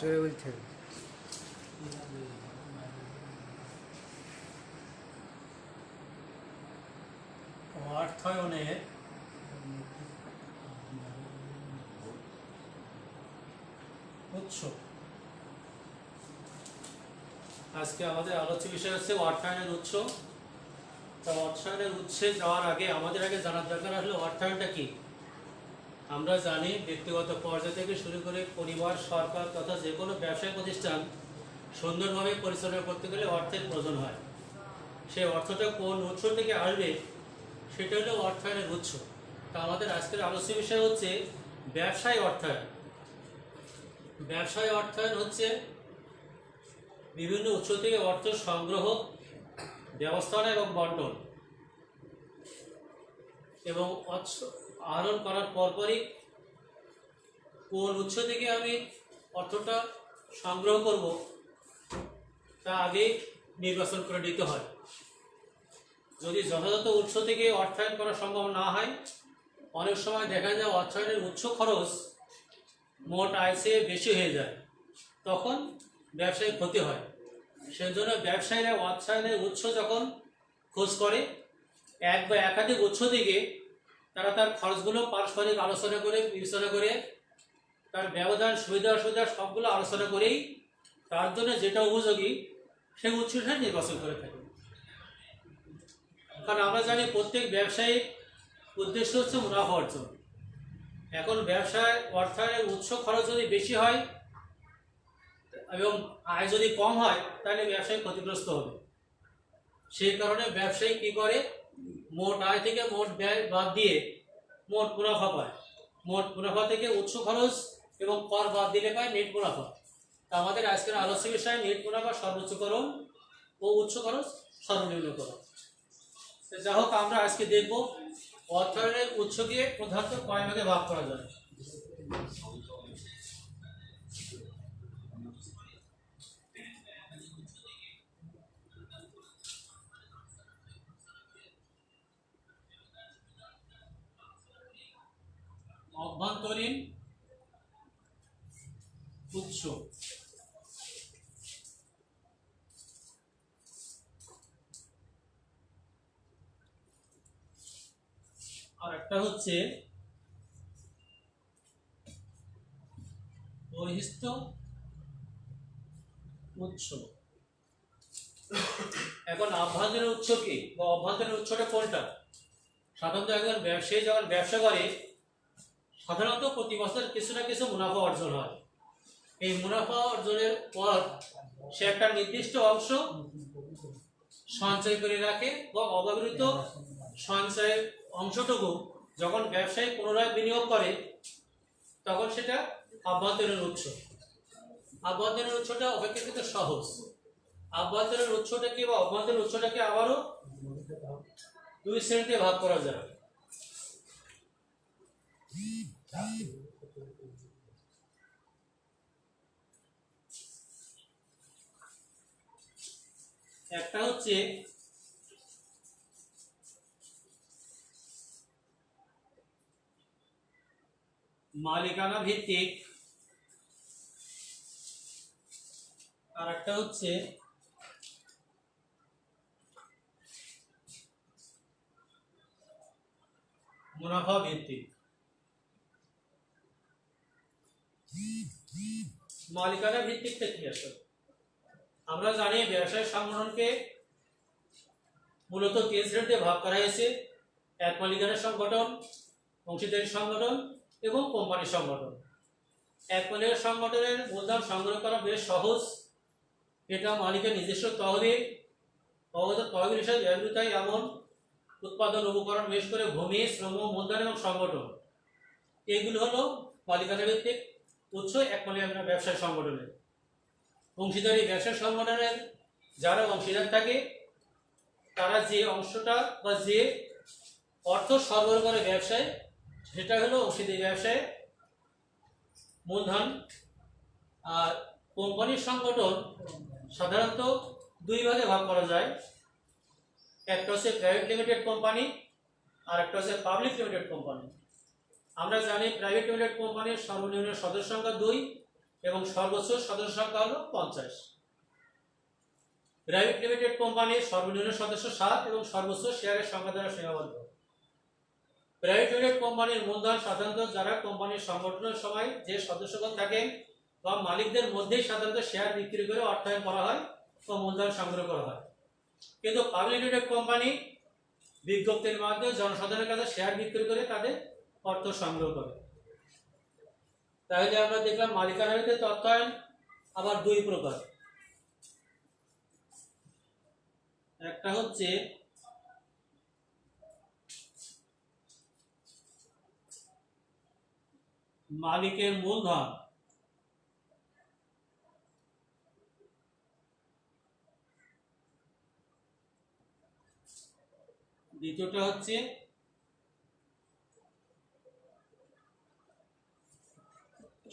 জোরে বলতে হবে। অর্থায়নের উৎস। আজকে আমাদের আলোচ্য বিষয় হচ্ছে অর্থায়নের উৎস। তা অর্থায়নের উৎসে যাওয়ার আগে আমাদের জানার দরকার আসলে অর্থায়নটা কি। আমরা জানি ব্যক্তিগত পর্যায় থেকে শুরু করে পরিবার, সরকার তথা যে কোনো ব্যবসায়িক প্রতিষ্ঠান সুন্দরভাবে পরিচালনা করতে গেলে অর্থের প্রয়োজন হয়। সেই অর্থটা কোন উৎস থেকে আসবে সেটা হলো অর্থায়নের উৎস। তা আমাদের আজকের আলোচ্য বিষয় হচ্ছে ব্যবসায় অর্থায়ন। ব্যবসায় অর্থায়ন হচ্ছে বিভিন্ন উৎস থেকে অর্থ সংগ্রহ, ব্যবস্থাপনা এবং বন্টন, এবং আহরণ করার পরপরই কোন উৎস থেকে আমি অর্থটা সংগ্রহ করব তা আগে নির্বাচন করে নিতে হয়। যদি যথাযথ উৎস থেকে অর্থায়ন করা সম্ভব না হয়, অনেক সময় দেখা যায় অর্থায়নের উৎস খরচ মোট আয় চেয়ে বেশি হয়ে যায়, তখন ব্যবসায়িক ক্ষতি হয়। সেজন্য ব্যবসায়ীরা অর্থায়নের উৎস যখন খোঁজ করে, এক বা একাধিক উৎস থেকে তারা তার খরচগুলো পারস্পরিক আলোচনা করে, বিবেচনা করে, তার ব্যবধান, সুবিধা অসুবিধা সবগুলো আলোচনা করেই তার জন্য যেটা উপযোগী সেই উৎসটা নির্বাচন করে থাকে। কারণ আমরা জানি প্রত্যেক ব্যবসায়িক উদ্দেশ্য হচ্ছে মুনাফা অর্জন। এখন ব্যবসায় অর্থায়নের উৎস খরচ যদি বেশি হয় এবং আয় যদি কম হয়, তাহলে ব্যবসায়ী ক্ষতিগ্রস্ত হবে। সেই কারণে ব্যবসায়ী কি করে, মোট আয় থেকে মোট ব্যয় বাদ দিয়ে মোট মুনাফা পায়। মোট মুনাফা থেকে উৎস খরচ এবং কর বাদ দিলে পায় নেট মুনাফা। তা আমাদের আজকের আলোচ্য বিষয় নেট মুনাফা সর্বোচ্চকরণ ও উৎস খরচ সর্বনিম্নকরণ। যা হোক, আমরা আজকে দেখব অর্থায়নের উৎসকে প্রধানত কয় ভাগে ভাগ করা যায়। অভ্যন্তরীণ উৎস, আর একটা হচ্ছে বহিস্থ উৎস। এখন আভ্যন্তরীণ উৎস কি বা অভ্যন্তরীণ উৎসটা কোনটা? সাধারণত একজন ব্যবসায়ী যখন ব্যবসা করে, সাধারণত প্রতি বছর কিছু না কিছু মুনাফা অর্জন হয়। এই মুনাফা অর্জনের পর সে একটা নির্দিষ্ট অংশ সঞ্চয় করে রাখে বা অব্যবহৃত সঞ্চয়ের অংশটুকু যখন ব্যবসায়ী পুনরায় বিনিয়োগ করে, তখন সেটা আভ্যন্তরীণ উৎস। আভ্যন্তরীণ উৎসটা অপেক্ষাকৃত সহজ। আভ্যন্তরীণ উৎসটাকে বা অভ্যন্তরীণ উৎসটাকে আবারও দুই শ্রেণীতে ভাগ করা যায়। একটা হচ্ছে মালিকানা ভিত্তিক, আর একটা হচ্ছে মুনাফা ভিত্তিক। মালিকানা ভিত্তিকটা কি আসলে? আমরা জানি ব্যবসায় সংগঠনকে মূলত তিন শ্রেণীতে ভাগ করা হয়েছে: এক মালিকানা সংগঠন, অংশীদারি সংগঠন এবং কোম্পানি সংগঠন। এক মালিকানা সংগঠনের মূলধন সংগ্রহ করা বেশ সহজ। এটা মালিকের নিজস্ব তহবিল, তহবিল হিসেবে ব্যবহৃত হয় এমন উৎপাদন উপকরণ, বিশেষ করে ভূমি, শ্রম, মূলধন এবং সংগঠন, এইগুলো হলো মালিকানা ভিত্তিক উৎস এক মালিকানা ব্যবসায় সংগঠনের। অংশীদারি ব্যবসায় সংগঠনের যারা অংশীদার থাকে, তারা যে অংশটা বা যে অর্থ সরবরাহ করে ব্যবসায়, সেটা হলো অংশীদারি ব্যবসায় মূলধন। আর কোম্পানির সংগঠন সাধারণত দুই ভাগে ভাগ করা যায়। একটা হচ্ছে প্রাইভেট লিমিটেড কোম্পানি, আর একটা হচ্ছে পাবলিক লিমিটেড কোম্পানি। আমরা জানি প্রাইভেট লিমিটেড কোম্পানির সর্বনিম্ন সদস্য সংখ্যা 2 এবং সর্বোচ্চ সদস্য সংখ্যা হলো 50। প্রাইভেট লিমিটেড কোম্পানির সর্বনিম্ন সদস্য 7 এবং সর্বোচ্চ শেয়ারের সংখ্যা দ্বারা সীমাবদ্ধ। প্রাইভেট লিমিটেড কোম্পানির মূলধন সাধারণত যারা কোম্পানির সংগঠনের সময় যে সদস্যগণ থাকেন বা মালিকদের মধ্যেই সাধারণত শেয়ার বিক্রি করে অর্থায়ন করা হয় ও মূলধন সংগ্রহ করা হয়। কিন্তু পাবলিক লিমিটেড কোম্পানি বিজ্ঞপ্তির মাধ্যমে জনসাধারণের কাছে শেয়ার বিক্রি করে তাদের অর্থ সংগ্রহ করে। তাহলে আমরা দেখলাম মালিকানা ভিত্তিক অর্থায়ন আবার দুই প্রকার। একটা হচ্ছে মালিকের মূলধন, দ্বিতীয়টা হচ্ছে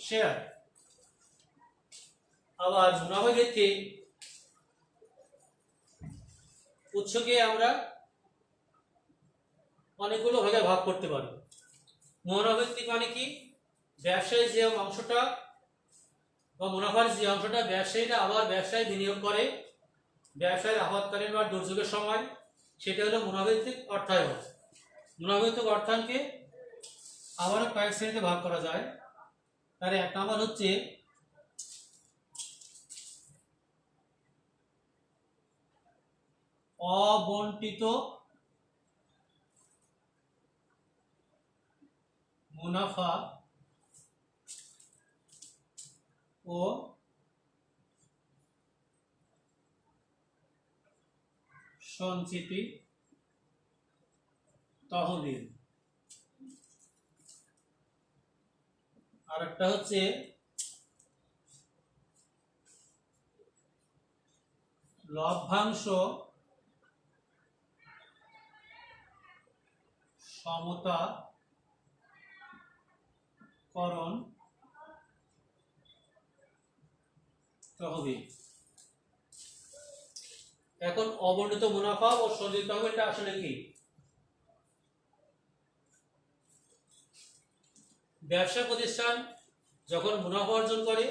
শেয়ার। আবার মুনাফা ভিত্তিক উৎসকে আমরা অনেকগুলো ভাগে ভাগ করতে পারি। মুনাফা ভিত্তিক মানে কি, ব্যবসায়ী যে অংশটা বা মুনাফার যে অংশটা ব্যবসায়ীরা আবার ব্যবসায় বিনিয়োগ করে ব্যবসায়ের আপাতকালীন বা দুর্যোগের সময়, সেটা হলো মুনাফা ভিত্তিক অর্থায়ন। মুনাফা ভিত্তিক অর্থায়নকে আবারও কয়েক শ্রেণীতে ভাগ করা যায়। তার এক নম্বর হচ্ছে অবন্টিত মুনাফা ও সঞ্চিতি তহবিল। আর একটা হচ্ছে লভ্যাংশ সমতাকরণ তহবিল। এখন অবর্ণিত মুনাফা ও সঞ্চিত তহবিলটা আসলে কি? ব্যবসা প্রতিষ্ঠান যখন মুনাফা অর্জন করে,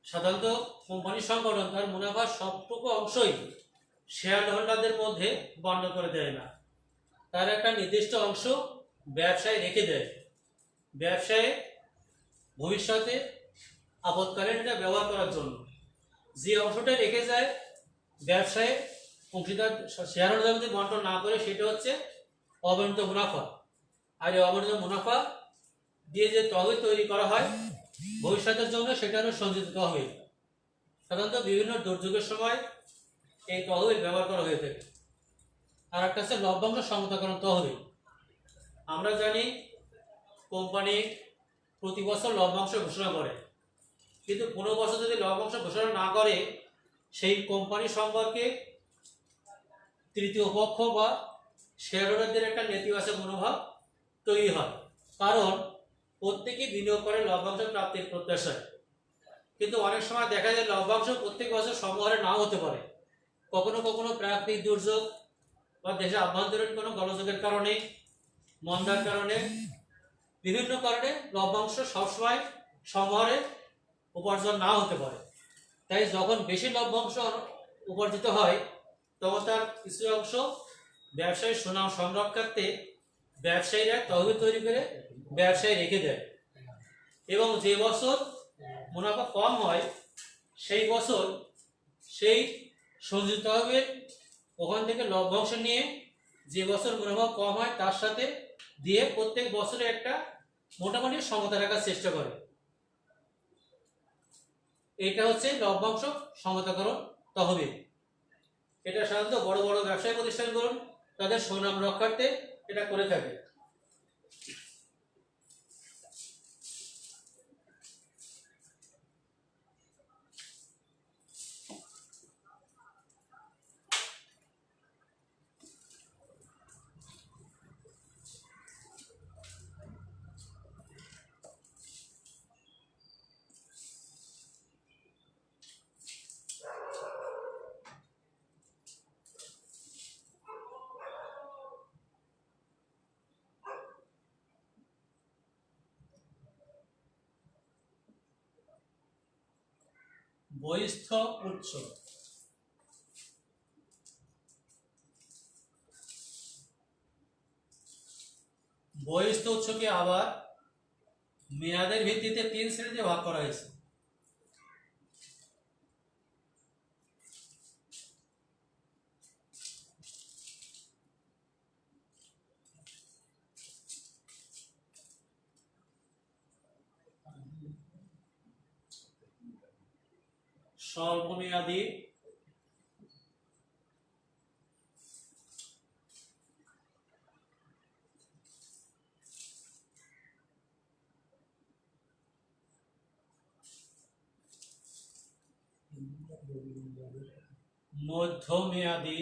সাধারণত কোম্পানি সংগঠন তার মুনাফার সবটুকু অংশই শেয়ার হোল্ডারদের মধ্যে বন্টন করে দেয় না, তার একটা নির্দিষ্ট অংশ ব্যবসায় রেখে দেয়। ব্যবসায় ভবিষ্যতে আপৎকালীন এটা ব্যবহার করার জন্য যে অংশটা রেখে যায় ব্যবসায় অংশীদার শেয়ার হোল্ডার মধ্যে বন্টন না করে, সেটা হচ্ছে অবর্ণিত মুনাফা। আর এই অবর্ণিত মুনাফা দিয়ে যে তহবিল তৈরি করা হয় ভবিষ্যতের জন্য, সেটা হলো সঞ্চিত তহবিল। সাধারণত বিভিন্ন দুর্যোগের সময় এই তহবিল ব্যবহার করা হয়ে থাকে। আর একটা হচ্ছে লভ্যাংশ সমতাকরণ তহবিল। আমরা জানি কোম্পানি প্রতি বছর লভ্যাংশ ঘোষণা করে, কিন্তু কোনো বছর যদি লভ্যাংশ ঘোষণা না করে, সেই কোম্পানি সম্পর্কে তৃতীয় পক্ষ বা শেয়ার হোল্ডারদের একটা নেতিবাচক মনোভাব তৈরি হয়। কারণ প্রত্যেকেই বিনিয়োগ করে লভ্যাংশ প্রাপ্তির প্রত্যাশায়, কিন্তু অনেক সময় দেখা যায় লভ্যাংশ প্রত্যেক বছর সমহারে নাও হতে পারে। কখনো কখনো প্রাকৃতিক দুর্যোগ বা দেশে আভ্যন্তরীণ কোনো গোলযোগের কারণে, মন্দার কারণে, বিভিন্ন কারণে লভ্যাংশ সবসময় সমহারে উপার্জন না হতে পারে। তাই যখন বেশি লভ্যাংশ উপার্জিত হয়, তখন তার কিছু অংশ ব্যবসায়ী সুনাম সংরক্ষার্থে ব্যবসায়ীরা তহবিল তৈরি করে ব্যবসায় রেখে দেয়। এবং যে বছর মুনাফা কম হয়, সেই বছর সেই সঞ্চিত তহবিল ওখান থেকে লভ্যাংশ নিয়ে যে বছর মুনাফা কম হয় তার সাথে দিয়ে প্রত্যেক বছরে একটা মোটামুটি সমতা রাখার চেষ্টা করে। এটা হচ্ছে লভ্যাংশ সমতাকরণ তহবিল। এটা সাধারণত বড় বড় ব্যবসায়ী প্রতিষ্ঠানগুলো তাদের সুনাম রক্ষার্থে এটা করে থাকে। বহিস্থ উৎস। বহিস্থ উৎসকে আবার মেয়াদের ভিত্তিতে 3 শ্রেণীতে ভাগ করা হয়েছে। স্বল্পমেয়াদী, মধ্যমেয়াদী,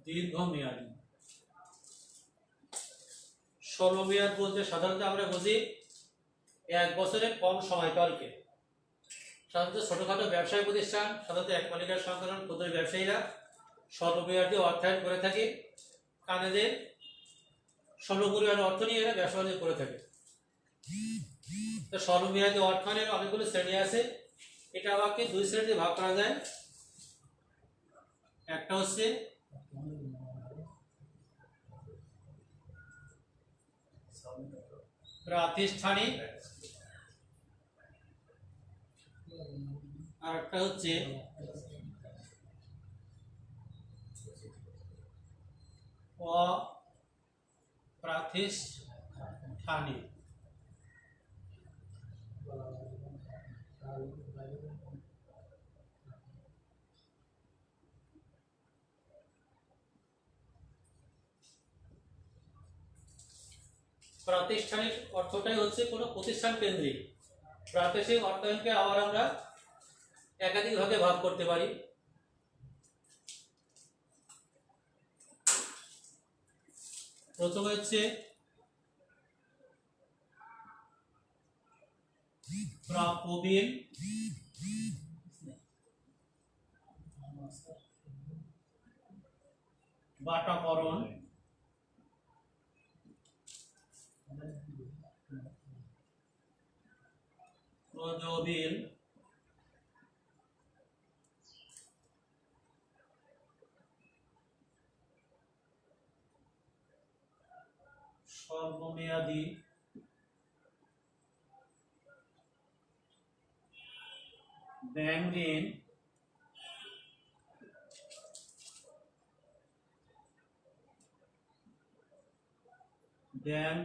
দীর্ঘমেয়াদী। স্বল্পমেয়াদ বলতে সাধারণত আমরা বুঝি 1 বছরের কম সময়কালকে। সাধারণত ছোটখাটো ব্যবসায়ী প্রতিষ্ঠান, সাধারণত এক মালিকার সংক্রান্ত ক্ষুদ্র ব্যবসায়ীরা স্বল্পমেয়াদী অর্থায়ন করে থাকে, কারণ এদের স্বল্প পরিমাণ অর্থ নিয়ে এরা ব্যবসা বাণিজ্য করে থাকে। তো স্বল্পমেয়াদী অর্থায়নের অনেকগুলো শ্রেণী আছে। এটা আমাকে 2 শ্রেণীতে ভাগ করা যায়। একটা হচ্ছে প্রাতিষ্ঠানিক, আর একটা হচ্ছে অপ্রাতিষ্ঠানিক। প্রাতিষ্ঠানিক অর্থটাই হচ্ছে কোনো প্রতিষ্ঠান কেন্দ্রিক। প্রাতিষ্ঠানিক অর্থায়নকে আবার আমরা একাধিক ভাগে ভাগ করতে পারি। প্রথমে হচ্ছে প্রাপ্যবিল, বাটাকরণ, প্রজবিল, স্বল্পমেয়াদী, ব্যাংক ঋণ, ব্যাংক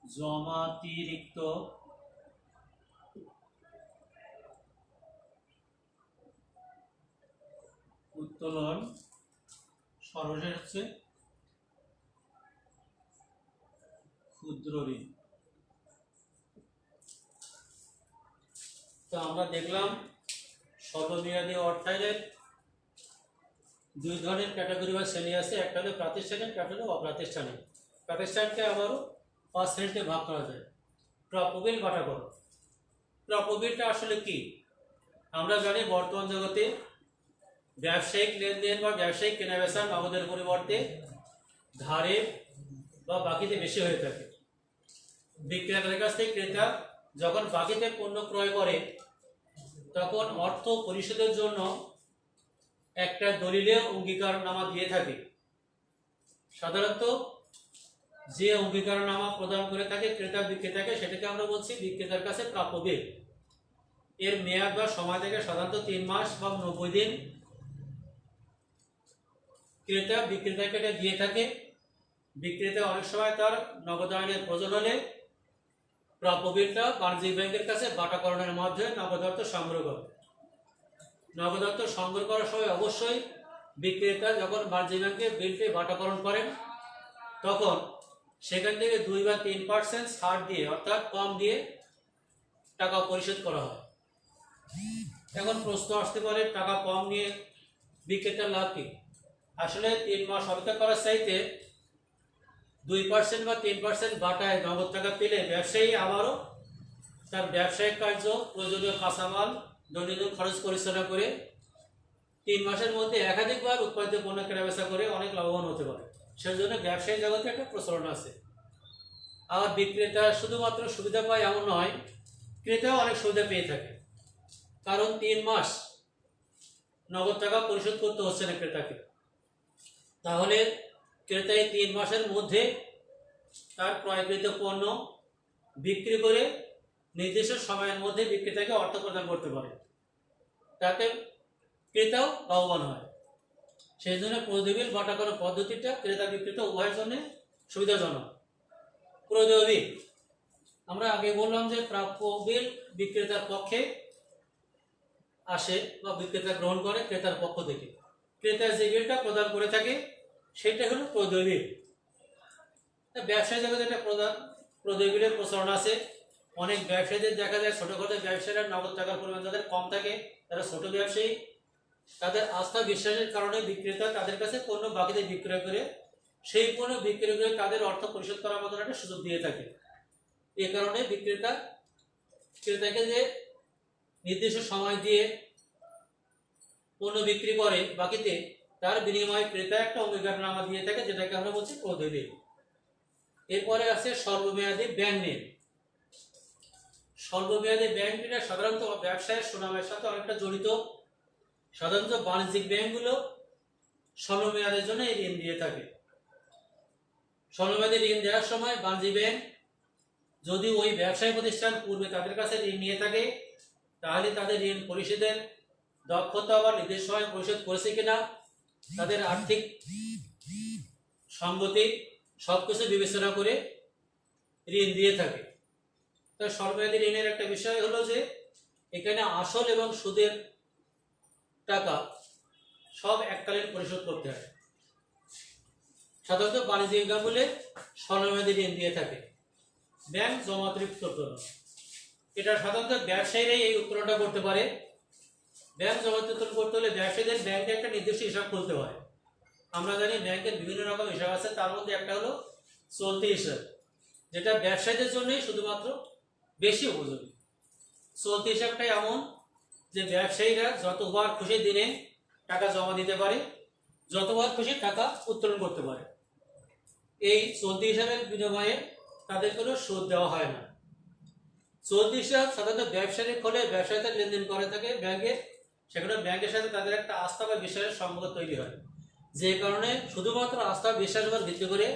জমাতিরিক্ত, উত্তোলন, সর্বশেষ হচ্ছে ক্ষুদ্র ঋণ। তো আমরা দেখলাম স্বল্পমেয়াদী অর্থায়নের 2 ধরনের ক্যাটাগরি বা শ্রেণী আছে। একটা হলো প্রাতিষ্ঠানিক, একটা হলো অপ্রাতিষ্ঠানিক। প্রাতিষ্ঠানিককে আবারও 5 শ্রেণীতে ভাগ করা যায়। প্রাপ্যবিল, বাটাকরণ। প্রাপ্যবিলটা আসলে কি? আমরা জানি বর্তমান জগতে ব্যবসায়িক লেনদেন বা ব্যবসায়িক কেনাবেচা নগদের পরিবর্তে ধারে বা বাকিতে বেশি হয়ে থাকে। বিক্রেতার কাছ থেকে ক্রেতা যখন বাকিতে পণ্য ক্রয় করে তখন অর্থ পরিশোধের জন্য একটা দলিলে অঙ্গীকারনামা দিয়ে থাকে। সাধারণত যে অঙ্গীকারনামা প্রদান করে থাকে ক্রেতা বিক্রেতাকে, সেটাকে আমরা বলছি বিক্রেতার কাছে প্রাপ্যবিল। এর মেয়াদ বা সময় থেকে সাধারণত 3 মাস বা 90 দিন ক্রেতা বিক্রেতাকে এটা দিয়ে থাকে। বিক্রেতা অনেক সময় তার নগদায়নের প্রয়োজন হলে প্রাপ্যবিলটা বাণিজ্যিক ব্যাংকের কাছে বাটাকরণের মাধ্যমে নগদ অর্থ সংগ্রহ করে। নগদ অর্থ সংগ্রহ করার সময় অবশ্যই বিক্রেতা যখন বাণিজ্যিক ব্যাংকে বিলটি বাটাকরণ করেন তখন সেখান থেকে 2 বা 3% ছাড় দিয়ে, অর্থাৎ কম দিয়ে টাকা পরিশোধ করা হয়। এখন প্রশ্ন আসতে পারে, টাকা কম নিয়ে বিক্রেতার লাভ কি? আসলে 3 মাস অপেক্ষা করার চাইতে 2% বা 3% বাটায় নগদ টাকা পেলে ব্যবসায়ী আবারও তার ব্যবসায়িক কার্য, প্রয়োজনীয় কাঁচামাল দৈনন্দিন খরচ পরিচালনা করে 3 মাসের মধ্যে একাধিকবার উৎপাদিত পণ্য কেনাবেচা করে অনেক লাভবান হতে পারে। সেজন্য ব্যবসায়ী জগতে একটা প্রচলন আছে। আবার বিক্রেতা শুধুমাত্র সুবিধা পায় এমন নয়, ক্রেতাও অনেক সুবিধা পেয়ে থাকে। কারণ 3 মাস নগদ টাকা পরিশোধ করতে হচ্ছে না ক্রেতাকে। তাহলে ক্রেতা এই 3 মাসের মধ্যে তার ক্রয়কৃত পণ্য বিক্রি করে নির্দিষ্ট সময়ের মধ্যে বিক্রেতাকে অর্থ প্রদান করতে পারে, তাতে ক্রেতাও লাভবান হয়। সেই জন্য প্রদেয় বিল বাটাকরণ পদ্ধতিটা ক্রেতা বিক্রেতা উভয়ের জন্য সুবিধাজনক। প্রদেয় বিল আমরা আগে বললাম যে প্রাপ্য বিল বিক্রেতার পক্ষে আসে বা বিক্রেতা গ্রহণ করে ক্রেতার পক্ষ থেকে। ক্রেতা যে বিলটা প্রদান করে থাকে সেটা হলো প্রদেয় বিল। ব্যবসায়ী জগতে একটা প্রদেয় বিলের প্রচলন আছে। অনেক ব্যবসায়ীদের দেখা যায় ছোটখাটো ব্যবসায়ীরা নগদ টাকার পরিমাণ যাদের কম থাকে, তারা ছোট ব্যবসায়ী, তাদের আস্থা বিশ্বাসের কারণে বিক্রেতা তাদের কাছে পণ্য বাকিতে বিক্রয় করে সেই পণ্য বিক্রয় করে তাদের অর্থ পরিশোধ করার মতন একটা সুযোগ দিয়ে থাকে। এ কারণে বিক্রেতা ক্রেতাকে যে নির্দিষ্ট সময় দিয়ে পণ্য বিক্রি করে বাকিতে, তার বিনিময়ে ক্রেতা একটা অঙ্গীকারনামা দিয়ে থাকে, যেটাকে আমরা বলছি প্রদেয় বিল। এরপরে আছে স্বল্পমেয়াদী ব্যাংক ঋণ। স্বল্পমেয়াদী ব্যাংক ঋণ সাধারণত ব্যবসায়ের সুনামের সাথে অনেকটা জড়িত। সাধারণত বাণিজ্যিক ব্যাংকগুলো স্বল্পমেয়াদের জন্য এই ঋণ দিয়ে থাকে। স্বল্পমেয়াদী ঋণ দেওয়ার সময় বাণিজ্যিক ব্যাংক যদি ওই ব্যবসায়ী প্রতিষ্ঠান পূর্বে তাদের কাছে ঋণ নিয়ে থাকে, তাহলে তাদের ঋণ পরিশোধের দক্ষতা বা নির্দিষ্ট সময় পরিশোধ করেছে কিনা, তাদের আর্থিক সঙ্গতি সবকিছু বিবেচনা করে ঋণ দিয়ে থাকে। তাই স্বল্পমেয়াদী ঋণের একটা বিষয় হলো যে এখানে আসল এবং সুদের টাকা সব এককালীন পরিশোধ করতে হয়। সাধারণত বাণিজ্যিক ব্যাংকগুলো স্বল্পমেয়াদী ঋণ দিয়ে থাকে। ব্যাংক জমাতিরিক্ত উত্তোলন, এটা সাধারণত ব্যবসায়ীরাই এই উত্তোলনটা করতে পারে। ব্যাংক জমাতি উত্তোলন করতে হলে ব্যবসায়ীদের ব্যাংকে একটা নির্দিষ্ট হিসাব খুলতে হয়। আমরা জানি ব্যাংকের বিভিন্ন রকম হিসাব আছে, তার মধ্যে একটা হলো চলতি হিসাব, যেটা ব্যবসায়ীদের জন্যই শুধুমাত্র বেশি উপযোগী। চলতি হিসাবটাই এমন যে ব্যবসায়ীরা যতবার খুশি দিনে টাকা জমা দিতে পারে, যতবার খুশি টাকা উত্তোলন করতে পারে। এই চলতি হিসাবের বিনিময়ে তাদের কোনো সুদ দেওয়া হয় না। চলতি হিসাব সাধারণত ব্যবসায়ী খোলে, ব্যবসায়ীদের লেনদেন করে থাকে ব্যাংকে, সেখানে ব্যাংকের সাথে তাদের একটা আস্থা বা বিশ্বাসের সম্পর্ক তৈরি হয়, যে কারণে শুধুমাত্র আস্থা বিশ্বাসের উপর ভিত্তি করে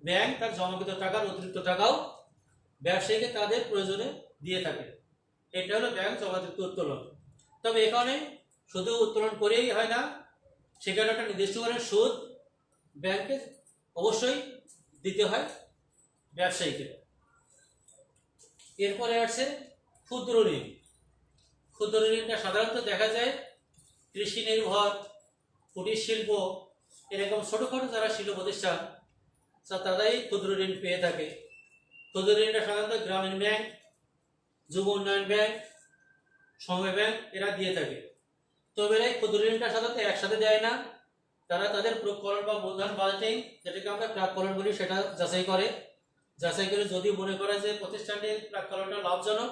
ব্যাংক তার জমাকৃত টাকার অতিরিক্ত টাকাও ব্যবসায়ীকে তাদের প্রয়োজনে দিয়ে থাকে। এটা হলো ব্যাংক জমাকৃত উত্তোলন। তবে এখানে শুধু উত্তোলন করেই হয় না, সেখানে একটা নির্দিষ্ট করে সুদ ব্যাংকে অবশ্যই দিতে হয় ব্যবসায়ীকে। এরপরে আছে ক্ষুদ্র ঋণ। ক্ষুদ্র ঋণটা সাধারণত দেখা যায় কৃষি নির্ভর, কুটির শিল্প, এরকম ছোটখাটো যারা শিল্প প্রতিষ্ঠান তারাই ক্ষুদ্র ঋণ পেয়ে থাকে। ক্ষুদ্র ঋণটা সাধারণত গ্রামীণ ব্যাংক, যুব উন্নয়ন ব্যাংক, সমবায় ব্যাংক এরা দিয়ে থাকে। তবে এই ক্ষুদ্র ঋণটা সাধারণত একসাথে দেয় না, তারা তাদের প্রকল্প বা মূলধন বাজেটিং, যেটাকে আমরা প্রাক্কলন বলি, সেটা যাচাই করে যদি মনে করে যে প্রতিষ্ঠানটির প্রাক্কলনটা লাভজনক,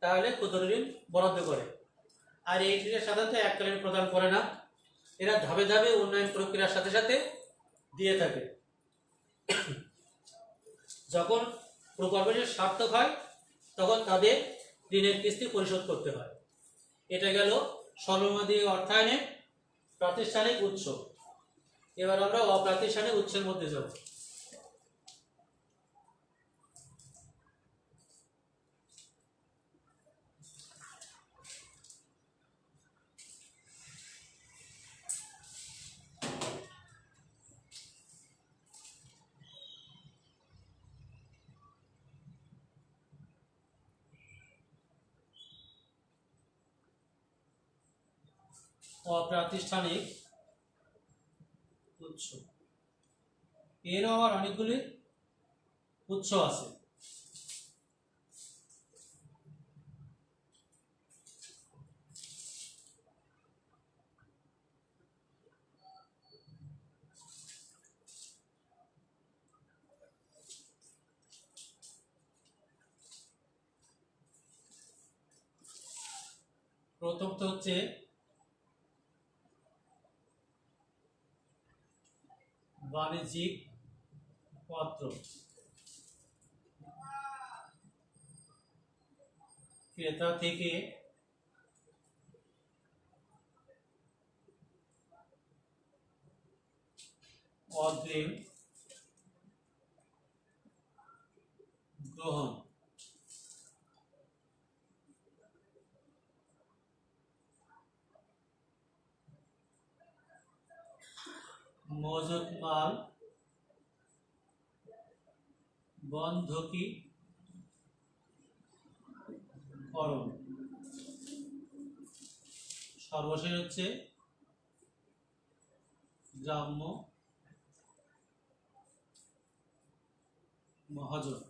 তাহলে ক্ষুদ্র ঋণ বরাদ্দ করে। আর এই ঋণের সাধারণত এককালীন প্রদান করে না, এরা ধাপে ধাপে উন্নয়ন প্রক্রিয়ার সাথে সাথে দিয়ে থাকে। যখন প্রকল্পটি সার্থক হয় তখন তাদের ঋণের কিস্তি পরিশোধ করতে হয়। এটা গেল স্বল্পমেয়াদী অর্থায়নের প্রাতিষ্ঠানিক উৎস। এবার আমরা অপ্রাতিষ্ঠানিক উৎসের মধ্যে যাব। অপ্রাতিষ্ঠানিক উৎস, এরও আবার অনেকগুলি উৎস আছে। প্রথমত হচ্ছে বাণিজ্যিক পত্র। ক্রেতা থেকে অগ্রিম গ্রহণ। মজুত মাল বন্ধকীকরণ। সর্বশেষ হচ্ছে গ্রাম্য মহাজন।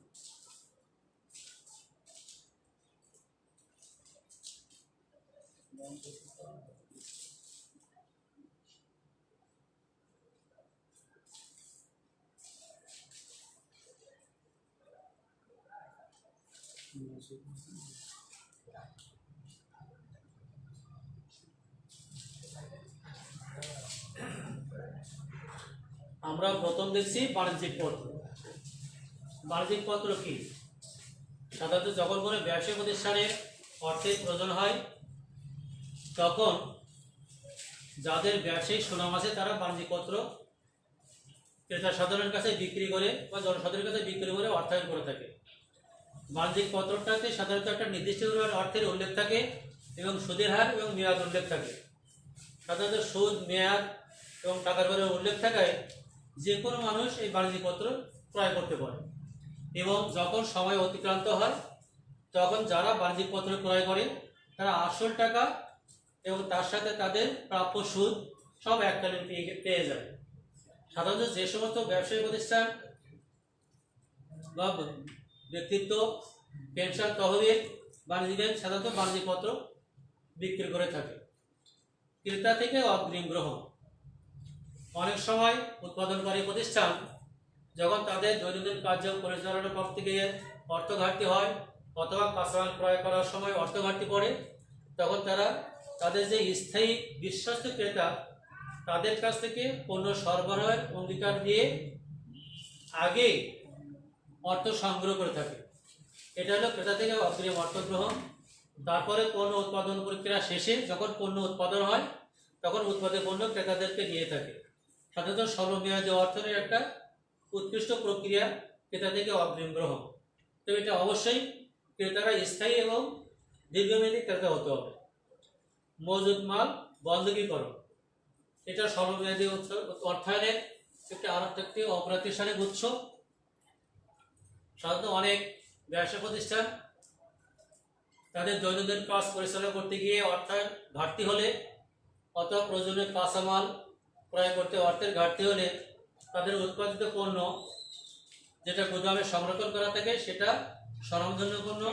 আমরা প্রথম দেখছি বাণিজ্যিক পত্র। বাণিজ্যিক পত্র কি? সাধারণত যখন কোনো ব্যবসায়িক প্রতিষ্ঠানে অর্থের প্রয়োজন হয় তখন যাদের ব্যবসায়িক সুনাম আছে তারা বাণিজ্যিক পত্র ক্রেতা সাধারণের কাছে বিক্রি করে বা জনসাধারণের কাছে বিক্রি করে অর্থায়ন করে থাকে। বাণিজ্যিক পত্রটাতে সাধারণত একটা নির্দিষ্ট পরিমাণ অর্থের উল্লেখ থাকে এবং সুদের হার এবং মেয়াদ উল্লেখ থাকে। সাধারণত সুদ, মেয়াদ এবং টাকার বেলার উল্লেখ থাকায় যে কোনো মানুষ এই বাণিজ্যিক পত্র ক্রয় করতে পারে এবং যখন সময় অতিক্রান্ত হয় তখন যারা বাণিজ্যিক পত্র ক্রয় করে তারা আসল টাকা এবং তার সাথে তাদের প্রাপ্য সুদ সব এককালীন পেয়ে যায়। সাধারণত যে সমস্ত ব্যবসায়িক প্রতিষ্ঠান বা ব্যক্তিত্ব, পেনশন তহবিল, বাণিজ্যিক ব্যাংক সাধারণত বাণিজ্যিক পত্র বিক্রি করে থাকে। ক্রেতা থেকে অগ্রিম গ্রহণ। অনেক সময় উৎপাদনকারী প্রতিষ্ঠান যখন তাদের দৈনন্দিন কার্য পরিচালনা করতে গিয়ে অর্থ ঘাটতি হয় অথবা কাঁচামাল ক্রয় করার সময় অর্থ ঘাটতি পড়ে তখন তারা তাদের যে স্থায়ী বিশ্বস্ত ক্রেতা তাদের কাছ থেকে পণ্য সরবরাহের অঙ্গীকার দিয়ে আগে অর্থ সংগ্রহ করে থাকে। এটা হলো ক্রেতা থেকে অগ্রিম অর্থ গ্রহণ। তারপরে পণ্য উৎপাদন প্রক্রিয়া শেষে যখন পণ্য উৎপাদন হয় তখন উৎপাদিত পণ্য ক্রেতাদেরকে দিয়ে থাকে। সাধারণত স্বল্পমেয়াদী অর্থনের একটা উৎকৃষ্ট প্রক্রিয়া ক্রেতা থেকে অগ্রিম গ্রহণ। তো এটা অবশ্যই ক্রেতারা স্থায়ী এবং দীর্ঘমেয়াদী ক্রেতা হতে হবে। মজুত মাল বন্ধকীকরণ। এটা স্বল্পমেয়াদী অর্থায়নের একটি অপ্রাতিষ্ঠানিক উৎস। সাধারণত অনেক ব্যবসা প্রতিষ্ঠান তাদের দৈনন্দিন কাজ পরিচালনা করতে গিয়ে অর্থায়ন ঘাটতি হলে অথবা প্রয়োজনীয় কাঁচামাল ক্রয় করতে অর্থের ঘাটতি হলে তাদের উৎপাদিত পণ্য যেটা গুদামে সংরক্ষণ করা থাকে সেটা স্বনামধন্য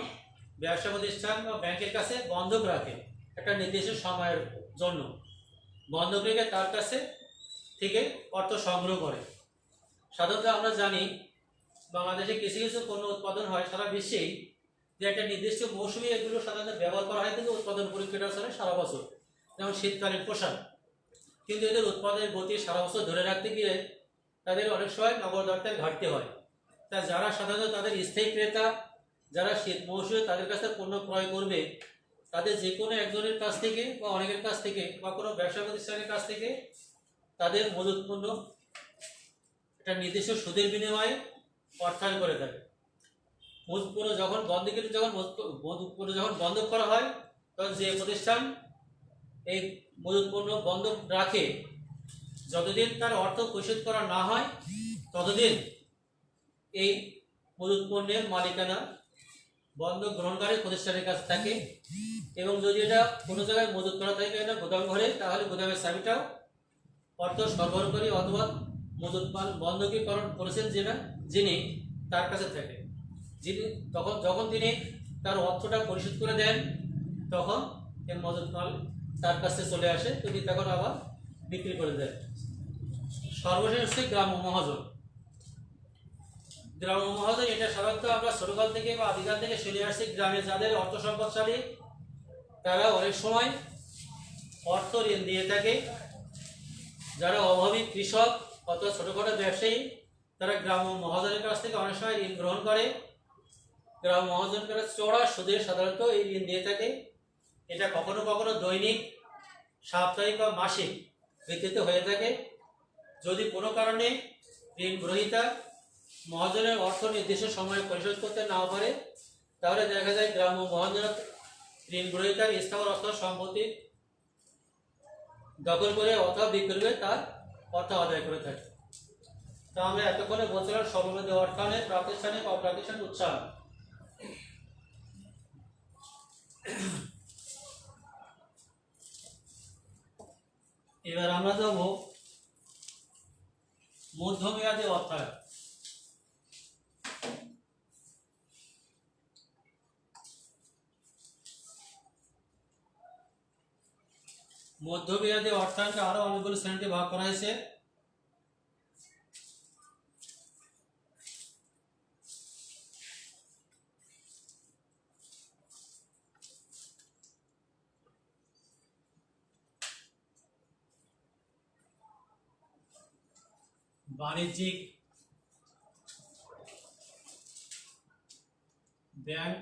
ব্যবসা প্রতিষ্ঠান বা ব্যাংকের কাছে বন্ধক রাখে একটা নির্দিষ্ট সময়ের জন্য। বন্ধক রেখে তার কাছে থেকে অর্থ সংগ্রহ করে। সাধারণত আমরা জানি বাংলাদেশে কিছু কিছু পণ্য উৎপাদন হয় সারা বিশ্বেই, যে একটা নির্দিষ্ট মৌসুমে এগুলো সাধারণত ব্যবহার করা হয় কিন্তু উৎপাদন প্রক্রিয়াটা চলে সারা বছর, যেমন শীতকালীন পোশাক। কিন্তু এদের উৎপাদনের গতি সারা বছর ধরে রাখতে গিয়ে তাদের অনেক সময় নগদ অর্থের ঘাটতি হয়। তা যারা সাধারণত তাদের স্থায়ী ক্রেতা যারা শীত মৌসুমে তাদের কাছে পণ্য ক্রয় করবে তাদের যে কোনো একজনের কাছ থেকে বা অনেকের কাছ থেকে বা কোনো ব্যবসা প্রতিষ্ঠানের কাছ থেকে তাদের মজুত পণ্য একটা নির্দিষ্ট সুদের বিনিময়ে অর্থায়ন করে থাকে। মজুত পণ্য যখন বন্ধক করা হয় তখন যে প্রতিষ্ঠান এই মজুত পণ্য বন্ধক রাখে যতদিন তার অর্থ পরিশোধ করা না হয় ততদিন এই মজুত পণ্যের মালিকানা বন্ধক গ্রহণকারী প্রতিষ্ঠানের কাছে থাকে। এবং যদি এটা কোনো জায়গায় মজুত করা থাকে না গোদাম ঘরে, তাহলে গোদামের চাবিটাও অর্থ সরবরাহকারী অথবা মজুত মাল বন্ধকীকরণ করেছেন যিনি তার কাছে থাকে। যিনি যখন তিনি তার অর্থটা পরিশোধ করে দেন তখন এই মজুত মাল তার কাছে চলে আসে, তিনি তখন আবার বিক্রি করে দেন। সর্বশেষ হচ্ছে গ্রাম্য মহাজন। গ্রাম্য মহাজন এটা সাধারণত আমরা ছোটকাল থেকে বা আদিকাল থেকে শুনে আসছি। গ্রামে যাদের অর্থ সম্পদশালী তারা অনেক সময় অর্থ ঋণ দিয়ে থাকে। যারা অভাবী কৃষক অথবা ছোটখাটো ব্যবসায়ী, তারা গ্রাম্য মহাজনের কাছ থেকে অনেক সময় ঋণ গ্রহণ করে। গ্রাম্য মহাজনের কাছে চড়া সুদে সাধারণত এই ঋণ দিয়ে থাকে। এটা কখনো কখনো দৈনিক, সাপ্তাহিক বা মাসিক ভিত্তিতে হয়ে থাকে। যদি কোনো কারণে ঋণ গ্রহীতা মহাজনের অর্থ নির্দিষ্ট সময়ে পরিশোধ করতে না পারে, তাহলে দেখা যায় গ্রাম্য মহাজন ঋণ গ্রহীতার স্থাবর অথবা সম্পত্তি দখল করে অথবা বিক্রি করে তার অর্থ আদায় করে থাকে। তা আমরা এতক্ষণে বলছিলাম স্বল্পমেয়াদী অর্থায়নের প্রাতিষ্ঠানিক অপ্রাতিষ্ঠানিক উৎসাহ। এবার আমরা যাব মধ্যমেয়াদী অর্থায়ন। মধ্যমেয়াদী অর্থায়নকে আরো অনেকগুলো শ্রেণীতে ভাগ করা হয়েছে। বাণিজ্যিক ব্যাংক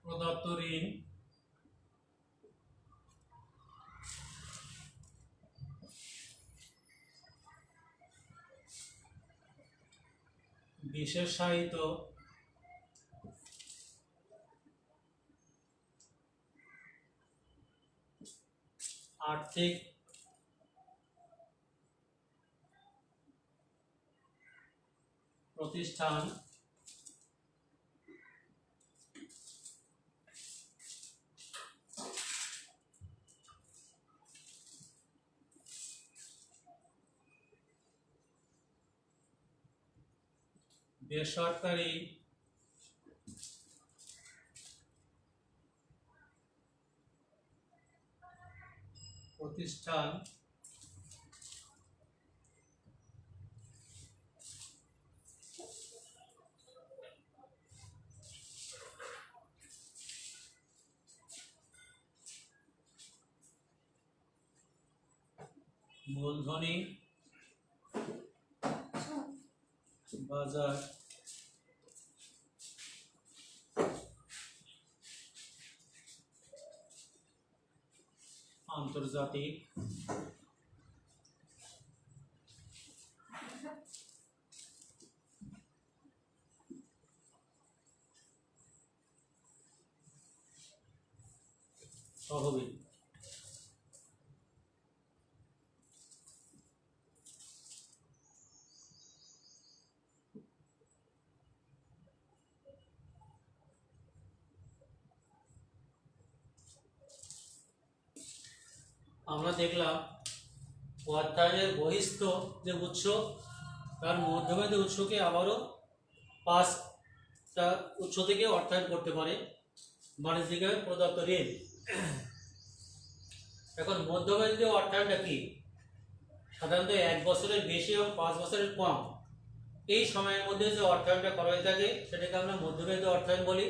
প্রদত্ত ঋণ, বিশেষায়িত আর্থিক প্রতিষ্ঠান, বেসরকারি প্রতিষ্ঠান, মূলধনী বাজার, আন্তর্জাতিক তহবিল। আমরা দেখলাম অর্থায়নের বহিস্থ যে উৎস, তার মধ্যমেয়াদী উৎসকে আবারও 5টা উৎস থেকে অর্থায়ন করতে পারে বাণিজ্যিকভাবে প্রদত্ত ঋণ। এখন মধ্যমেয়াদী অর্থায়নটা কি? সাধারণত 1 বছরের বেশি এবং 5 বছরের কম এই সময়ের মধ্যে যে অর্থায়নটা করা হয়ে থাকে সেটাকে আমরা মধ্যমেয়াদী অর্থায়ন বলি।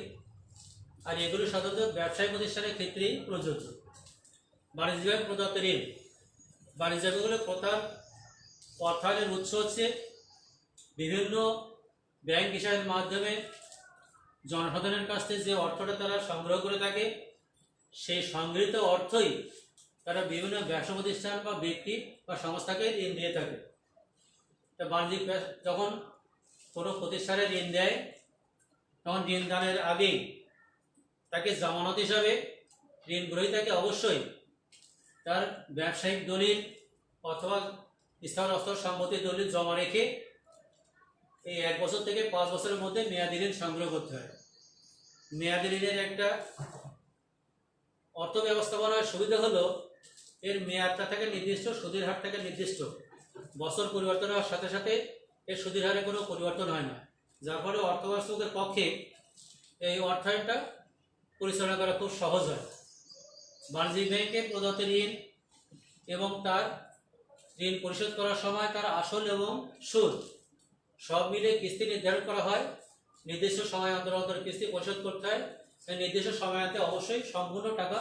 আর এগুলো সাধারণত ব্যবসায়িক প্রতিষ্ঠানের ক্ষেত্রেই প্রযোজ্য। বাণিজ্যিকভাবে প্রদত্ত ঋণ, বাণিজ্যিকগুলো প্রধান অর্থায়নের উৎস হচ্ছে বিভিন্ন ব্যাংক হিসাবের মাধ্যমে জনসাধারণের কাছ থেকে যে অর্থটা তারা সংগ্রহ করে থাকে, সেই সংগৃহীত অর্থই তারা বিভিন্ন ব্যবসা প্রতিষ্ঠান বা ব্যক্তি বা সংস্থাকে ঋণ দিয়ে থাকে। তা বাণিজ্যিক যখন কোনো প্রতিষ্ঠানে ঋণ দেয়, তখন ঋণ দানের আগেই তাকে জামানত হিসাবে ঋণ গ্রহীতাকে অবশ্যই তার ব্যবসায়িক দলিল অথবা স্থাবর অস্থাবর সম্পত্তির দলিল জমা রেখে এই 1 বছর থেকে 5 বছরের মধ্যে মেয়াদি ঋণ সংগ্রহ করতে হয়। মেয়াদি ঋণের একটা অর্থ ব্যবস্থাপনার সুবিধা হলো এর মেয়াদটা থাকে নির্দিষ্ট, সুদের হার থাকে নির্দিষ্ট। বছর পরিবর্তন হওয়ার সাথে সাথে এর সুদের হারে কোনো পরিবর্তন হয় না, যার ফলে অর্থব্যবস্থাপকের পক্ষে এই অর্থায়নটা পরিচালনা করা খুব সহজ হয়। বাণিজ্যিক ব্যাংকে প্রদত্ত ঋণ এবং তার ঋণ পরিশোধ করার সময় তার আসল এবং সুদ সব মিলে কিস্তি নির্ধারণ করা হয়। নির্দিষ্ট সময় অন্তর অন্তর কিস্তি পরিশোধ করতে হয়। নির্দিষ্ট সময়ান্তে অবশ্যই সম্পূর্ণ টাকা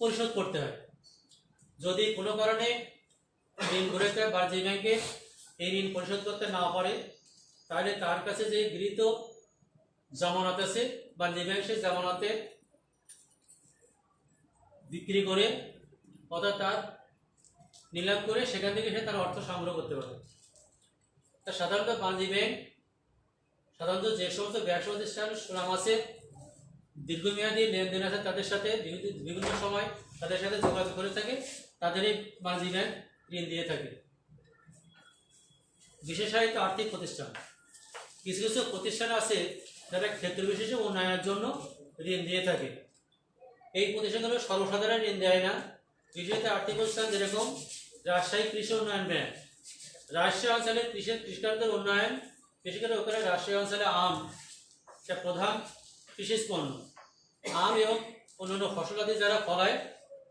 পরিশোধ করতে হয়। যদি কোনো কারণে ঋণ গ্রহীতা বাণিজ্যিক ব্যাংকে এই ঋণ পরিশোধ করতে না পারে, তাহলে তার কাছে যে গৃহীত জামানত আছে বাণিজ্যিক ব্যাংক সেই জামানতে বিক্রি করে অর্থাৎ তার নিলাম করে সেখান থেকে সে তার অর্থ সংগ্রহ করতে পারে। তা সাধারণত বাণিজ্যিক ব্যাংক সাধারণত যে সমস্ত ব্যবসা প্রতিষ্ঠান সুনাম আছে, দীর্ঘমেয়াদী লেনদেন আছে, তাদের সাথে বিভিন্ন সময় তাদের সাথে যোগাযোগ করে থাকে, তাদেরই বাণিজ্যিক ব্যাংক ঋণ দিয়ে থাকে। বিশেষায়িত আর্থিক প্রতিষ্ঠান, কিছু কিছু প্রতিষ্ঠান আছে যারা ক্ষেত্র বিশেষে উন্নয়নের জন্য ঋণ দিয়ে থাকে। এই প্রতিষ্ঠানগুলো সর্বসাধারণ ঋণ দেয় না। বিশেষত আর্থিক প্রতিষ্ঠান যেরকম রাজশাহী কৃষি উন্নয়ন ব্যাংক, রাজশাহী অঞ্চলে কৃষকদের উন্নয়ন, বিশেষ করে ওখানে রাজশাহী অঞ্চলে আম একটা প্রধান কৃষি পণ্য। আম এবং অন্যান্য ফসলাদি যারা ফলায়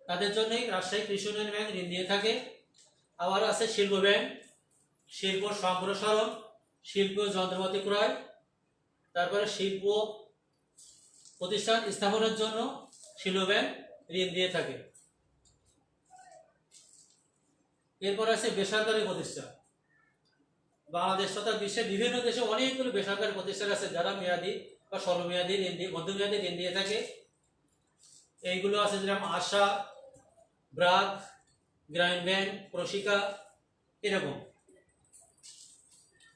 তাদের জন্যই রাজশাহী কৃষি উন্নয়ন ব্যাংক ঋণ দিয়ে থাকে। আবার আছে শিল্প ব্যাংক, শিল্প সম্প্রসারণ, শিল্প যন্ত্রপাতি ক্রয়, তারপরে শিল্প প্রতিষ্ঠান স্থাপনের জন্য শিল্প ব্যাংক ঋণ দিয়ে থাকে। এরপর আছে বেসরকারি প্রতিষ্ঠান। বাংলাদেশ তথা বিশ্বের বিভিন্ন দেশে অনেকগুলো বেসরকারি প্রতিষ্ঠান আছে যারা মেয়াদি বা স্বল্পমেয়াদী ঋণ দিয়ে মধ্যমেয়াদী ঋণ দিয়ে থাকে। এইগুলো আছে যেরকম আশা, ব্রাক, গ্রামীণ ব্যাংক, প্রশিকা, এরকম।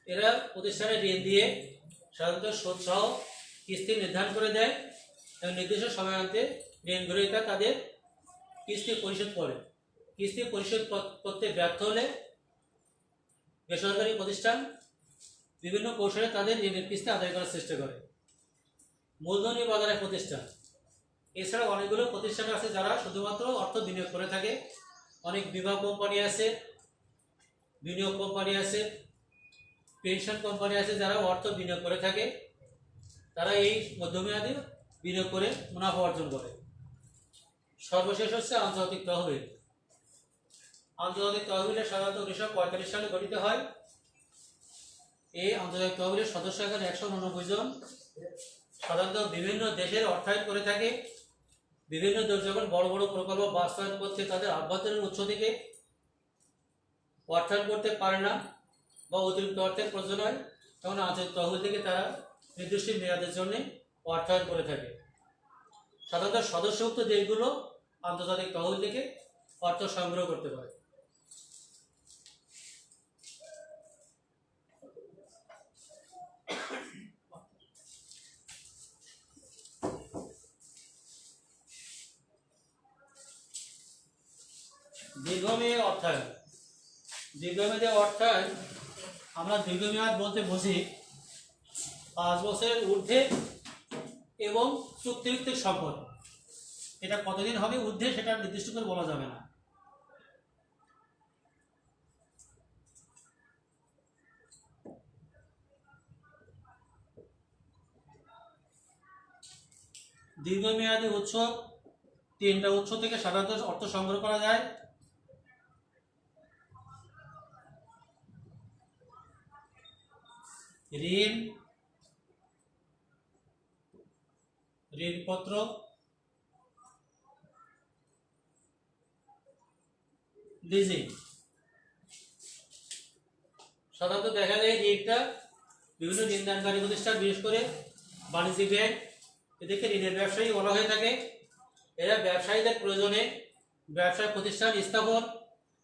এরা প্রতিষ্ঠানে ঋণ দিয়ে সাধারণত সুদ সহ কিস্তি নির্ধারণ করে দেয় এবং নির্দিষ্ট সময়ান্তে ঋণ গ্রহীতা তাদের কিস্তি পরিশোধ করে। কিস্তি পরিশোধ করতে ব্যর্থ হলে বেসরকারি প্রতিষ্ঠান বিভিন্ন কৌশলে তাদের ঋণের কিস্তি আদায় করার চেষ্টা করে। মূলধনী বাজারের প্রতিষ্ঠান, এছাড়া অনেকগুলো প্রতিষ্ঠান আছে যারা শুধুমাত্র অর্থ বিনিয়োগ করে থাকে। অনেক বিমা কোম্পানি আছে, বিনিয়োগ কোম্পানি আছে, পেনশন কোম্পানি আছে যারা অর্থ বিনিয়োগ করে থাকে। তারা এই মধ্যমেয়াদী বিনিয়োগ করে মুনাফা অর্জন করে। সর্বশেষ হচ্ছে আন্তর্জাতিক তহবিল। আন্তর্জাতিক তহবিলের সাধারণত 1945 সালে গঠিত হয়। এই আন্তর্জাতিক তহবিলের সদস্য এখন 199 জন। সাধারণত বিভিন্ন দেশের অর্থায়ন করে থাকে। বিভিন্ন দেশ যখন বড় বড় প্রকল্প বাস্তবায়ন করছে তাদের আভ্যন্তরীণ উৎস থেকে অর্থায়ন করতে পারে না বা অতিরিক্ত অর্থের প্রয়োজন হয়, তখন আন্তর্জাতিক তহবিল থেকে তারা নির্দিষ্ট মেয়াদের জন্য অর্থায়ন করে থাকে। সাধারণত সদস্যভুক্ত দেশগুলো আন্তর্জাতিক তহবিল থেকে অর্থ সংগ্রহ করতে পারে। দীর্ঘমেয়াদী অর্থায়ন। দীর্ঘমেয়াদী অর্থায়ন আমরা দীর্ঘমেয়াদ বলতে বুঝি 5 বছরের ঊর্ধ্বে এবং চুক্তিভিত্তিক সম্পদ। এটা কতদিন হবে ঊর্ধ্বে সেটা নির্দিষ্ট করে বলা যাবে না। দীর্ঘমেয়াদী উৎস, 3টা উৎস থেকে সাধারণত অর্থ সংগ্রহ করা যায়। ঋণ, ঋণপত্র, লিজিং। সাধারণত দেখা যায় ঋণটা বিভিন্ন ঋণদানকারী প্রতিষ্ঠান, বিশেষ করে বাণিজ্যিক ব্যাংক, এদেরকে ঋণের ব্যবসায়ী বলা হয়ে থাকে। এরা ব্যবসায়ীদের প্রয়োজনে ব্যবসায় প্রতিষ্ঠান স্থাপন,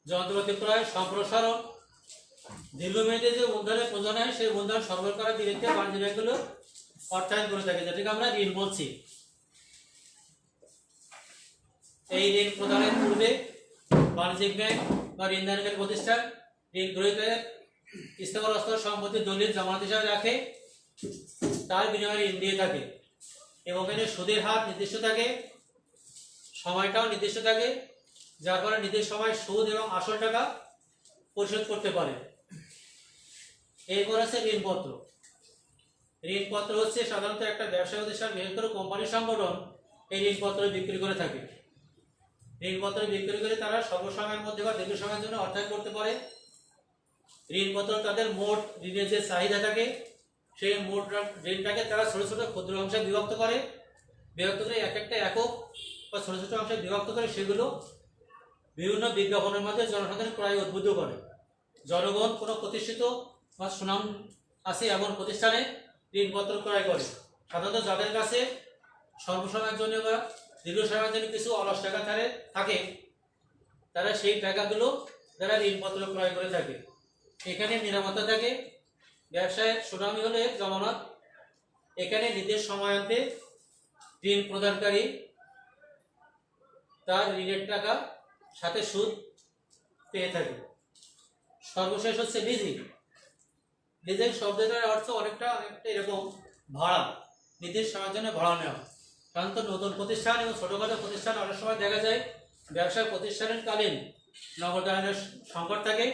যন্ত্রপাতি ক্রয়, সম্প্রসারণ, দীর্ঘমেয়াদী যে মূলধনের প্রয়োজন হয় সেই মূলধন সরবরাহ করার বিরুদ্ধে বাণিজ্য ব্যাংকগুলো অর্থায়ন করে থাকে, যেটাকে আমরা ঋণ বলছি। এই ঋণ প্রদানের পূর্বে বাণিজ্যিক ব্যাংক বা ঋণদানকারী প্রতিষ্ঠান ঋণ গ্রহীতাদের স্থাবর অস্থাবর সম্পত্তি দলিল জামানত হিসাবে রাখে, তার বিনিময়ে ঋণ দিয়ে থাকে এবং এখানে সুদের হার নির্দিষ্ট থাকে, সময়টাও নির্দিষ্ট থাকে, যার ফলে নির্দিষ্ট সময় সুদ এবং আসল টাকা পরিশোধ করতে পারে। এরপর আছে ঋণপত্র। ঋণপত্র হচ্ছে সাধারণত একটা ব্যবসা প্রতিষ্ঠান, বিশেষ করে কোম্পানির সংগঠন এই ঋণপত্র বিক্রি করে থাকে। ঋণপত্র বিক্রি করে তারা স্বল্প সময়ের মধ্যে বা দীর্ঘ সময়ের জন্য অর্থায়ন করতে পারে। ঋণপত্র তাদের মোট ঋণের যে চাহিদা থাকে সেই মোট ঋণটাকে তারা ছোট ছোট ক্ষুদ্র অংশে বিভক্ত করে বিভক্ত করে এক একটা একক বা ছোট ছোট অংশে বিভক্ত করে সেগুলো বিভিন্ন বিজ্ঞাপনের মাধ্যমে জনসাধারণ ক্রয় উদ্বুদ্ধ করে। জনগণ কোনো প্রতিষ্ঠিত বা সুনাম আছে এমন প্রতিষ্ঠানে ঋণপত্র ক্রয় করে। সাধারণত যাদের কাছে স্বল্প সময়ের জন্য বা দীর্ঘ সময়ের জন্য কিছু অলস টাকা থাকে, তারা সেই টাকাগুলো দ্বারা ঋণপত্র ক্রয় করে থাকে। এখানে নিরাপত্তা থাকে। ব্যবসায়ের সুনামি হলে জমানত। এখানে নির্দিষ্ট সময়ান্তে ঋণ প্রদানকারী তার ঋণের টাকা সাথে সুদ পেয়ে থাকে। সর্বশেষ হচ্ছে লিজিং। লিজিং শব্দটার অর্থ অনেকটা এরকম ভাড়া, নির্দিষ্ট সময়ের জন্য ভাড়া নেওয়া। সাধারণত নতুন প্রতিষ্ঠান এবং ছোটখাটো প্রতিষ্ঠান অনেক সময় দেখা যায় ব্যবসায় প্রতিষ্ঠানের কালীন নগদায়নের সংকট থাকে,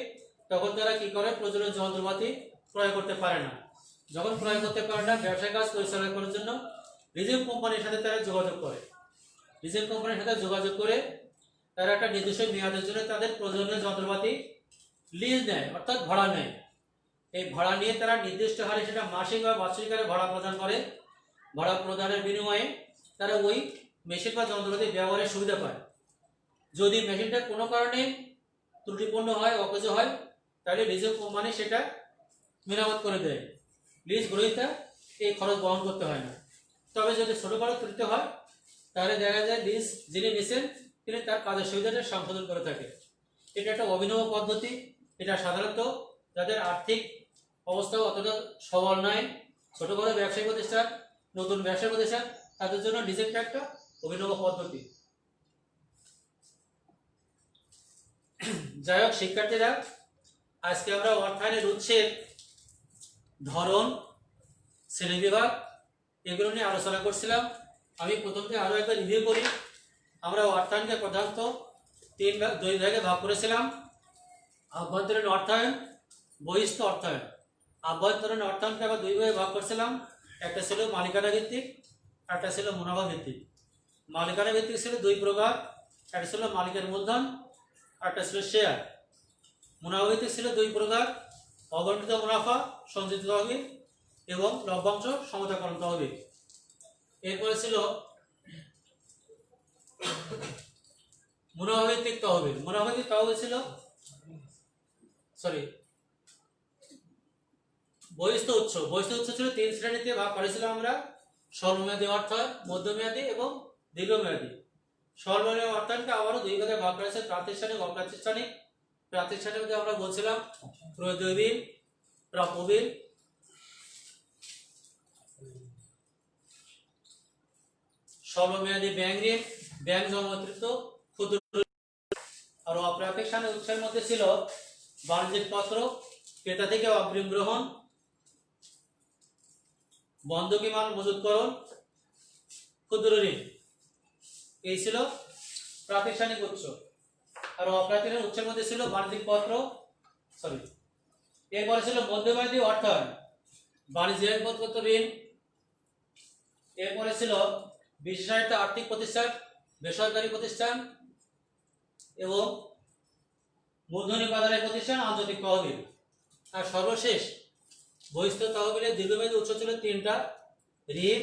তখন তারা কি করে, প্রয়োজনীয় যন্ত্রপাতি ক্রয় করতে পারে না। যখন ক্রয় করতে পারে না, ব্যবসায় কাজ পরিচালনা করার জন্য লিজিং কোম্পানির সাথে তারা যোগাযোগ করে। লিজিং কোম্পানির সাথে যোগাযোগ করে তারা একটা নির্দিষ্ট মেয়াদের জন্য তাদের প্রয়োজনীয় যন্ত্রপাতি লিজ নেয়, অর্থাৎ ভাড়া নেয়। এই ভাড়া নিয়ে তারা নির্দিষ্ট হারে, সেটা মাসিক বা বার্ষিক হারে ভাড়া প্রদান করে। ভাড়া প্রদানের বিনিময়ে তারা ওই মেশিন বা যন্ত্রপাতি ব্যবহারের সুবিধা পায়। যদি মেশিনটা কোনো কারণে ত্রুটিপূর্ণ হয়, অকেজ হয়, তাহলে লিজিং কোম্পানি সেটা মেরামত করে দেয়। লিজ গ্রহীতা এই খরচ বহন করতে হয় না। তবে যদি ছোটখাটো ত্রুটি হয়, তাহলে দেখা যায় লিজ যিনি নিছেন তিনি তার কাজের সুবিধাটা সংশোধন করে থাকে। এটা একটা অভিনব পদ্ধতি। এটা সাধারণত যাদের আর্থিক অবস্থা অতটা সবল নয়, ছোটখাটো ব্যবসায়ী প্রতিষ্ঠান, নতুন ব্যবসায়ী প্রতিষ্ঠান, তাদের জন্য লিজিংটা একটা অভিনব পদ্ধতি। যাই হোক শিক্ষার্থীরা, আজকে আমরা অর্থায়নের উৎসের ধরন, শ্রেণীবিভাগ এগুলো নিয়ে আলোচনা করছিলাম। আমি প্রথমে আরো একবার রিভিউ করি। আমরা অর্থায়নকে প্রধানত দুই ভাগে ভাগ করেছিলাম: আভ্যন্তরীণ অর্থায়ন, বহিস্থ অর্থায়ন। আভ্যন্তরীণ অর্থায়নকে আমরা দুই ভাগে ভাগ করছিলাম। একটা ছিল মালিকানা ভিত্তিক, একটা ছিল মুনাফা ভিত্তিক। মালিকানা ভিত্তিক ছিল দুই প্রকার, একটা ছিল মালিকের মূলধন, একটা ছিল শেয়ার। মুনাফা ভিত্তিক ছিল দুই প্রকার: অবন্টিত মুনাফা সঞ্চিত তহবিল এবং লভ্যাংশ সমতাকরণ তহবিল। এরপরে ছিল মুনাফা ভিত্তিক তহবিল। মুনাফা ভিত্তিক তহবিল ছিল বহিস্থ উৎস। বহিস্থ উৎস ছিল তিন শ্রেণীতে ভাগ করেছিলাম আমরা: স্বল্পমেয়াদী অর্থায়ন, মধ্যমেয়াদী এবং দীর্ঘমেয়াদী। স্বল্পমেয়াদী অর্থায়নকে আবারও দুই ভাগে ভাগ করেছে: প্রাতিষ্ঠানিক, অপ্রাতিষ্ঠানিক। প্রাতিষ্ঠানিক আমরা বলছিলাম প্রয়োজনীয় বিল, প্রাপ্য বিল। স্বল্পমেয়াদী ব্যাংক ঋণ, ব্যাংক জমাকৃত ক্ষুদ্র। আর অপ্রাতিষ্ঠানিক উৎসের মধ্যে ছিল বাণিজ্যিক পত্র, ক্রেতা থেকে অগ্রিম গ্রহণ, বন্ধকি মাল মজুতকরণ, ক্ষুদ্র ঋণ। এই ছিল প্রাতিষ্ঠানিক উৎস। আর অপ্রাতিষ্ঠানিক উৎসের মধ্যে ছিল বাণিজ্যিক পত্র, এরপরে ছিল মধ্যমেয়াদী অর্থায়ন, বাণিজ্যিক পত্র ঋণ। এরপরে ছিল বিশেষায়িত আর্থিক প্রতিষ্ঠান, বেসরকারি প্রতিষ্ঠান এবং মূলধনী বাজারের প্রতিষ্ঠান, আন্তর্জাতিক তহবিল। আর সর্বশেষ বহিস্থ তহবিলের দীর্ঘমেয়াদী উৎস ছিল তিনটা: ঋণ,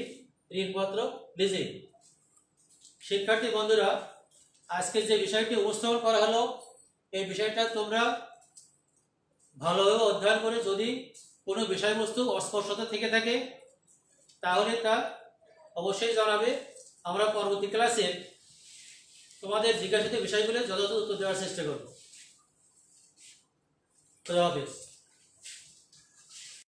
ঋণপত্র, লিজিং। শিক্ষার্থী বন্ধুরা, আজকে যে বিষয়টি উপস্থাপন করা হলো, এই বিষয়টা তোমরা ভালোভাবে অধ্যয়ন করে যদি কোনো বিষয়বস্তু অস্পষ্টতা থেকে থাকে তাহলে তা অবশ্যই জানাবে। আমরা পরবর্তী ক্লাসে তোমাদের জিজ্ঞাসিত বিষয়গুলো যথাযথ উত্তর দেওয়ার চেষ্টা করব। খোদা হাফেজ।